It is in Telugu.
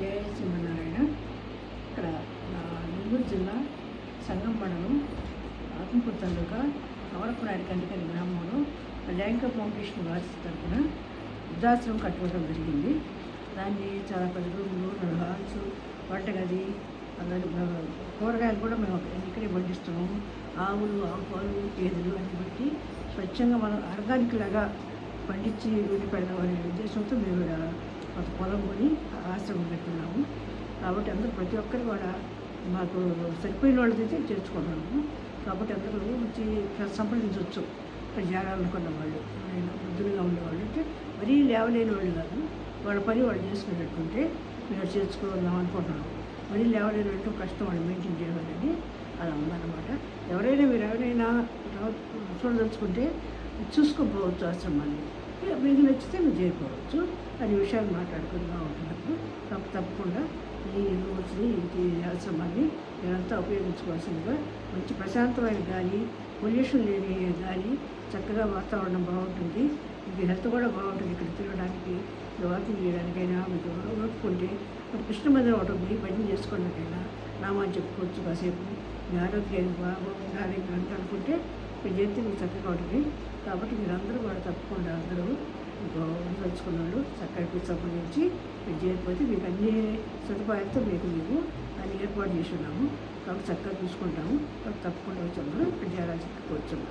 జయ శ్రీమన్నారాయణ. ఇక్కడ నెల్లూరు జిల్లా సంగం మండలం ఆత్మకూరు తాలూకా అవరపునాయుడు కంటికని గ్రామంలో ల్యాంక ఫౌండేషన్ వారి తరఫున వృద్ధాశ్రమం కట్టుకోవడం జరిగింది. దాన్ని చాలా 10 రూములు, 4 హాల్స్, వంటగది, అలాగే కూరగాయలు కూడా మేము ఇక్కడే పండిస్తున్నాము. ఆవులు, ఆవు పాలు, గేదెలు అన్ని బట్టి స్వచ్ఛంగా మనం ఆర్గానిక్ లాగా పండించి వీడి పెడదామనే ఉద్దేశంతో మేము ఒక పొలం కొని ఆశ్రమం పెట్టుకున్నాము. కాబట్టి అందరూ ప్రతి ఒక్కరు కూడా మాకు సరిపోయిన వాళ్ళైతే చేర్చుకుంటున్నాము. కాబట్టి అందరూ వచ్చి సంప్రదించవచ్చు. ఇక్కడ చేరాలనుకున్న వాళ్ళు, నేను వృద్ధులుగా ఉండేవాళ్ళు అంటే మరీ లేవలేని వాళ్ళు కాదు, వాళ్ళ పని వాళ్ళు చేసుకునేటట్టుంటే మేము చేర్చుకుందాం అనుకుంటున్నాము. మరీ లేవలేని వాళ్ళతో కష్టం వాళ్ళు మెయింటైన్ చేయాలని అలా ఉందన్నమాట. ఎవరైనా చూడదలుచుకుంటే చూసుకోపోవచ్చు ఆశ్రమాన్ని. మీకు నచ్చితే మీరు చేరుకోవచ్చు. అనే విషయాలు మాట్లాడుకుంటూ ఉంటున్నప్పుడు తప్పకుండా ఈ రోజుని ఈ ఆశ్రమాన్ని మీరంతా ఉపయోగించుకోవాల్సిందిగా, మంచి ప్రశాంతమైన గాలి, పొల్యూషన్ లేని గాలి, చక్కగా వాతావరణం బాగుంటుంది. మీకు హెల్త్ కూడా బాగుంటుంది. ఇక్కడ తిరగడానికి, వాకింగ్ చేయడానికైనా మీకు ఓపుకుంటే కృష్ణ మందిరం ఒకటి ఉంది, భజన చేసుకోవడానికైనా నామాన్ని చెప్పుకోవచ్చు. కాసేపు మీ ఆరోగ్యాన్ని బాగుండాలి అనుకుంటే ఇక్కడ చేస్తే మీకు చక్కగా ఉంటుంది. కాబట్టి మీరందరూ కూడా తప్పకుండా అందరూ మీకు ఉండదలుచుకున్న వాళ్ళు చక్కగా సంబంధించి మీరు చేయకపోతే మీకు అన్ని సదుపాయాలతో మేము అన్ని ఏర్పాటు చేసి ఉన్నాము. కాబట్టి చక్కగా చూసుకుంటాము. కాబట్టి తప్పకుండా వచ్చి అందరూ ఇక్కడ చేరాల్సి వచ్చాము.